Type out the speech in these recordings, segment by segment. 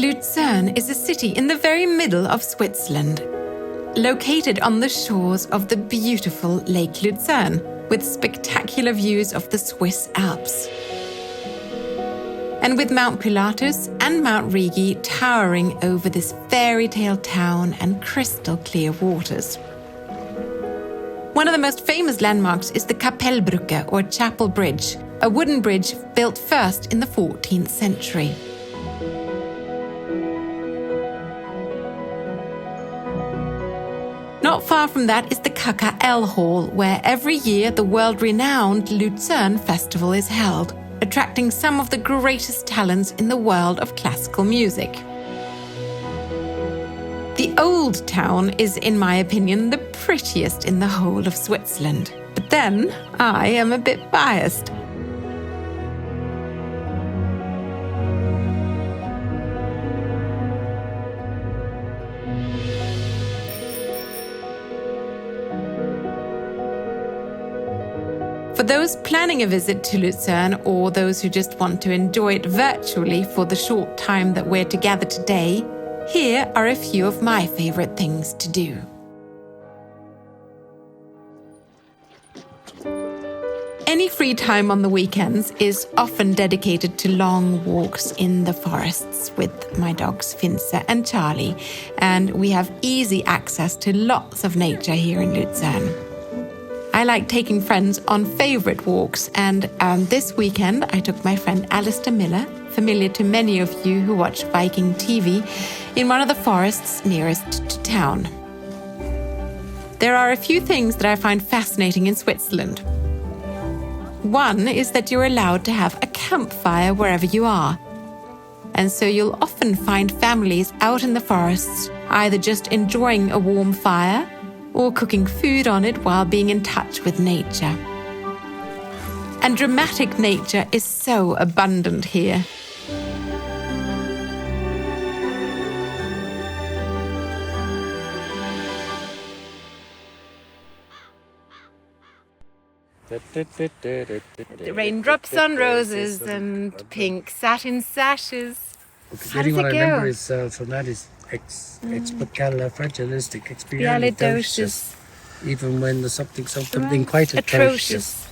Lucerne is a city in the very middle of Switzerland, located on the shores of the beautiful Lake Lucerne, with spectacular views of the Swiss Alps. And with Mount Pilatus and Mount Rigi towering over this fairy tale town and crystal clear waters. One of the most famous landmarks is the Kapellbrücke, or Chapel Bridge, a wooden bridge built first in the 14th century. Not far from that is the KKL Hall, where every year the world-renowned Lucerne Festival is held, attracting some of the greatest talents in the world of classical music. The Old Town is, in my opinion, the prettiest in the whole of Switzerland. But then, I am a bit biased. For those planning a visit to Lucerne, or those who just want to enjoy it virtually for the short time that we're together today, here are a few of my favorite things to do. Any free time on the weekends is often dedicated to long walks in the forests with my dogs Finse and Charlie, and we have easy access to lots of nature here in Lucerne. I like taking friends on favorite walks, and this weekend I took my friend Alastair Miller, familiar to many of you who watch Viking.TV, in one of the forests nearest to town. There are a few things that I find fascinating in Switzerland. One is that you're allowed to have a campfire wherever you are. And so you'll often find families out in the forests, either just enjoying a warm fire or cooking food on it while being in touch with nature. And dramatic nature is so abundant here. The raindrops on roses and pink satin sashes. The only one I remember is from that is expialidocious. Even when there's something quite atrocious.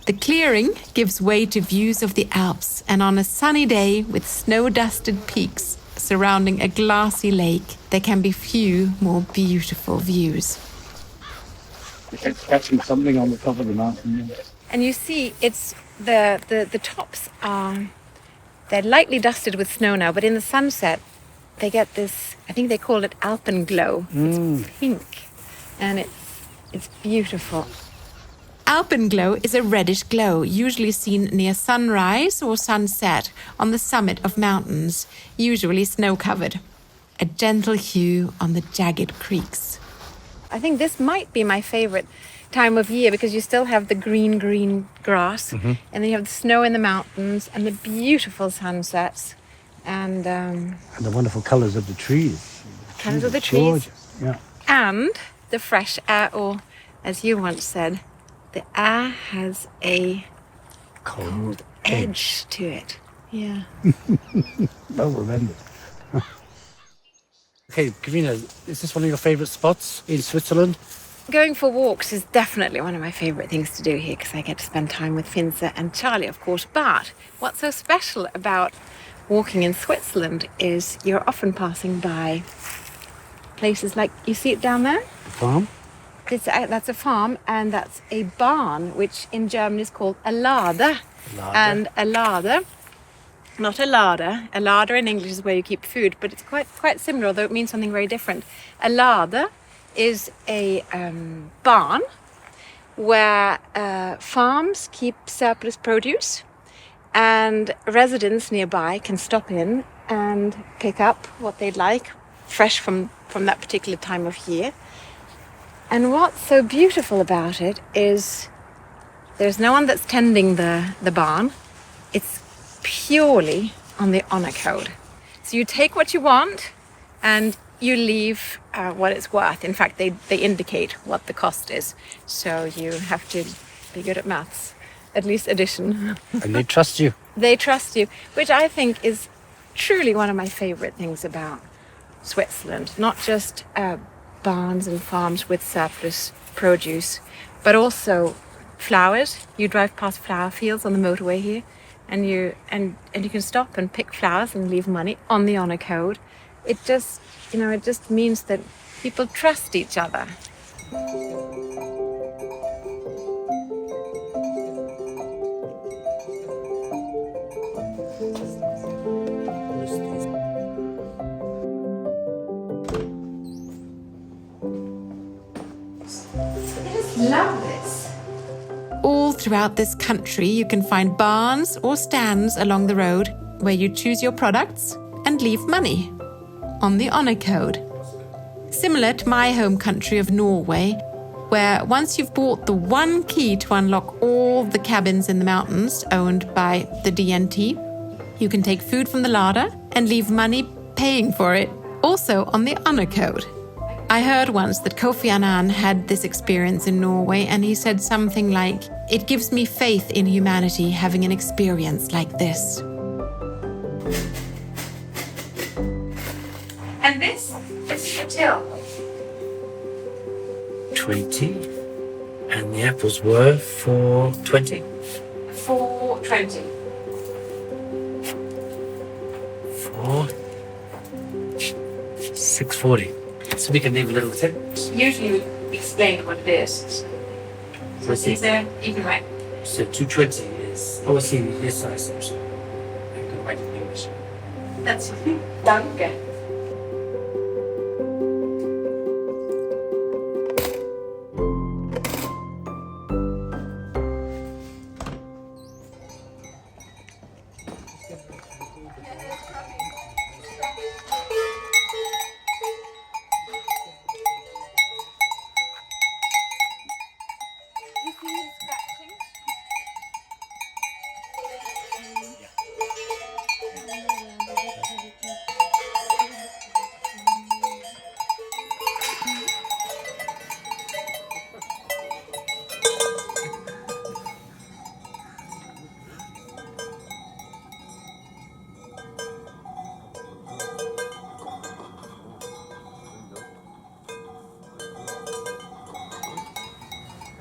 The clearing gives way to views of the Alps, and on a sunny day with snow-dusted peaks surrounding a glassy lake, there can be few more beautiful views. It's catching something on the top of the mountain. Yeah. And you see, it's the tops are, they're lightly dusted with snow now, but in the sunset, they get this, I think they call it alpenglow. It's pink, and it's beautiful. Alpenglow is a reddish glow, usually seen near sunrise or sunset on the summit of mountains, usually snow-covered. A gentle hue on the jagged creeks. I think this might be my favorite time of year because you still have the green grass, and then you have the snow in the mountains and the beautiful sunsets and the wonderful colours of the trees. Colours of the trees. Gorgeous. Yeah. And the fresh air, or as you once said, the air has a cold edge to it. Yeah. Well remembered. Okay, Karine, is this one of your favourite spots in Switzerland? Going for walks is definitely one of my favourite things to do here because I get to spend time with Finse and Charlie, of course. But what's so special about walking in Switzerland is you're often passing by places like, you see it down there? The farm? That's a farm, and that's a barn, which in German is called a larder. And a larder, not a larder. A larder in English is where you keep food, but it's quite similar, although it means something very different. A larder is a barn where farms keep surplus produce, and residents nearby can stop in and pick up what they'd like, fresh from that particular time of year. And what's so beautiful about it is there's no one that's tending the barn. It's purely on the honor code. So you take what you want and you leave what it's worth. In fact, they indicate what the cost is. So you have to be good at maths, at least addition. And they trust you. They trust you, which I think is truly one of my favorite things about Switzerland. Not just barns and farms with surplus produce, but also flowers. You drive past flower fields on the motorway here, and you can stop and pick flowers and leave money on the honor code. It just means that people trust each other. Love this. All throughout this country, you can find barns or stands along the road where you choose your products and leave money on the honor code. Similar to my home country of Norway, where once you've bought the one key to unlock all the cabins in the mountains owned by the DNT, you can take food from the larder and leave money paying for it, also on the honor code. I heard once that Kofi Annan had this experience in Norway, and he said something like, "It gives me faith in humanity having an experience like this." And this is the till. 20. And the apples were for 20. 4.20. For 6.40. So we can leave a little tip. Usually we explain what it is. So is there even right? So 220 is, I see this size. I'm going to write it in English. That's danke.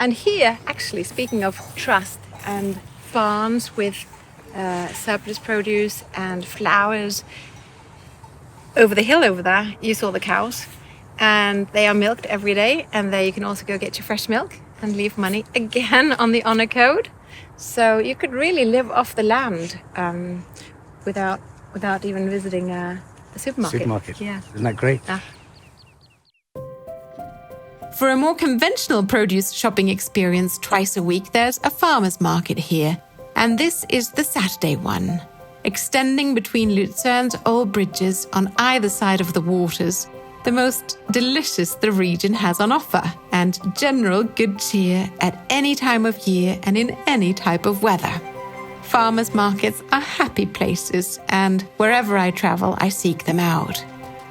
And here, actually, speaking of trust and farms with surplus produce and flowers, over the hill over there, you saw the cows, and they are milked every day. And there you can also go get your fresh milk and leave money again on the honor code. So you could really live off the land without even visiting the supermarket. Yeah. Isn't that great? Yeah. For a more conventional produce shopping experience twice a week, there's a farmer's market here. And this is the Saturday one, extending between Lucerne's old bridges on either side of the waters. The most delicious the region has on offer, and general good cheer at any time of year and in any type of weather. Farmers' markets are happy places, and wherever I travel, I seek them out.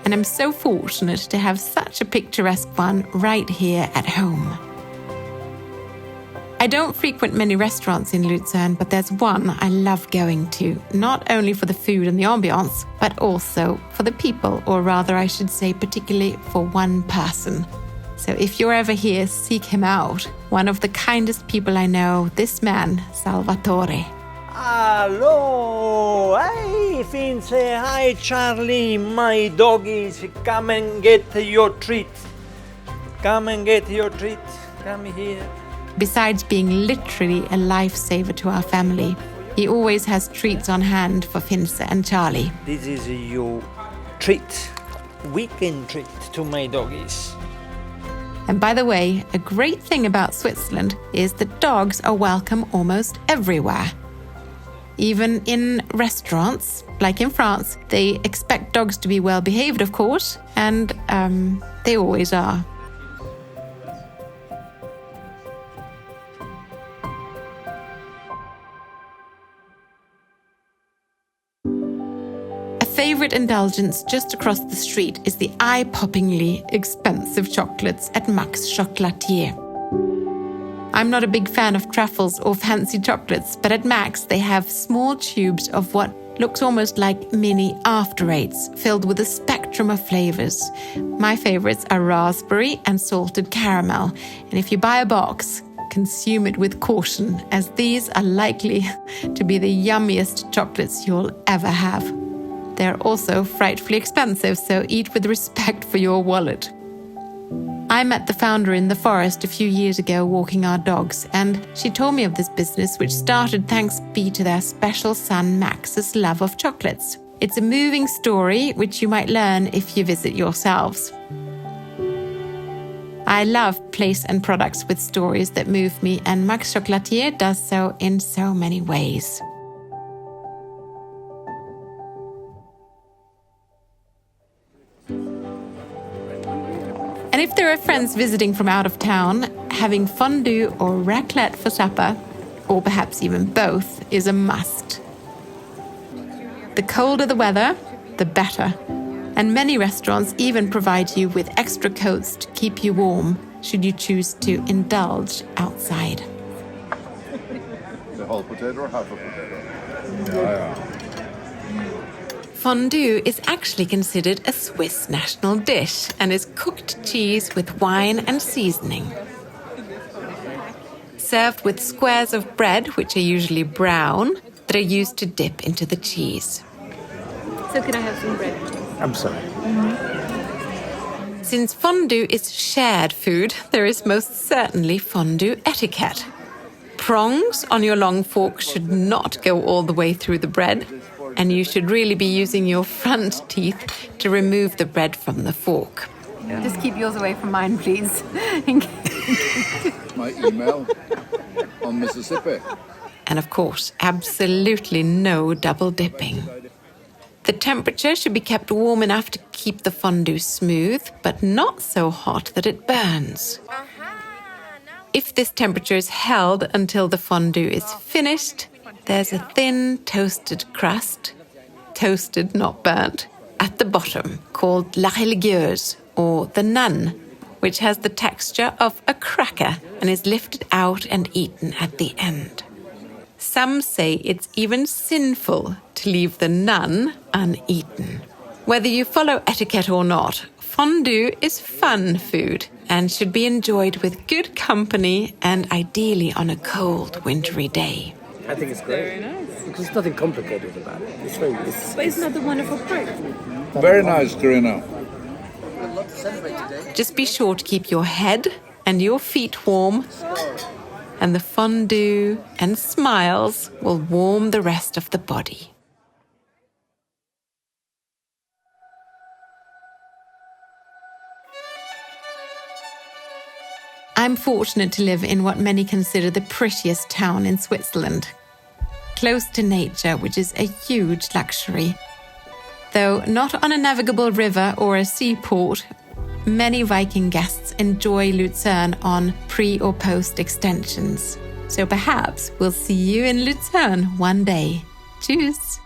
And I'm so fortunate to have such a picturesque one right here at home. I don't frequent many restaurants in Lucerne, but there's one I love going to, not only for the food and the ambiance, but also for the people, or rather I should say particularly for one person. So if you're ever here, seek him out. One of the kindest people I know, this man, Salvatore. Hello! Hi, Finse! Hi, Charlie! My doggies, come and get your treat. Come and get your treat. Come here. Besides being literally a lifesaver to our family, he always has treats on hand for Finse and Charlie. This is your treat. Weekend treat to my doggies. And by the way, a great thing about Switzerland is that dogs are welcome almost everywhere. Even in restaurants, like in France, they expect dogs to be well behaved, of course, and they always are. A favorite indulgence just across the street is the eye-poppingly expensive chocolates at Max Chocolatier. I'm not a big fan of truffles or fancy chocolates, but at Max they have small tubes of what looks almost like mini after eights filled with a spectrum of flavors. My favorites are raspberry and salted caramel, and if you buy a box, consume it with caution, as these are likely to be the yummiest chocolates you'll ever have. They're also frightfully expensive, so eat with respect for your wallet. I met the founder in the forest a few years ago walking our dogs, and she told me of this business, which started thanks be to their special son Max's love of chocolates. It's a moving story which you might learn if you visit yourselves. I love place and products with stories that move me, and Max Chocolatier does so in so many ways. And if there are friends visiting from out of town, having fondue or raclette for supper, or perhaps even both, is a must. The colder the weather, the better. And many restaurants even provide you with extra coats to keep you warm, should you choose to indulge outside. The whole potato or half a potato? Yeah. Fondue is actually considered a Swiss national dish and is cooked cheese with wine and seasoning. Served with squares of bread, which are usually brown, that are used to dip into the cheese. So can I have some bread? I'm sorry. Since fondue is shared food, there is most certainly fondue etiquette. Prongs on your long fork should not go all the way through the bread, and you should really be using your front teeth to remove the bread from the fork. Just keep yours away from mine, please. My email on Mississippi. And of course, absolutely no double dipping. The temperature should be kept warm enough to keep the fondue smooth, but not so hot that it burns. If this temperature is held until the fondue is finished, there's a thin toasted crust, toasted not burnt, at the bottom, called la religieuse, or the nun, which has the texture of a cracker and is lifted out and eaten at the end. Some say it's even sinful to leave the nun uneaten. Whether you follow etiquette or not, fondue is fun food and should be enjoyed with good company and ideally on a cold, wintry day. I think it's great. Very nice. Because there's nothing complicated about it. But isn't that the wonderful part? Very nice, Karine. Just be sure to keep your head and your feet warm, and the fondue and smiles will warm the rest of the body. I'm fortunate to live in what many consider the prettiest town in Switzerland, close to nature, which is a huge luxury. Though not on a navigable river or a seaport, many Viking guests enjoy Lucerne on pre- or post-extensions. So perhaps we'll see you in Lucerne one day. Tschüss!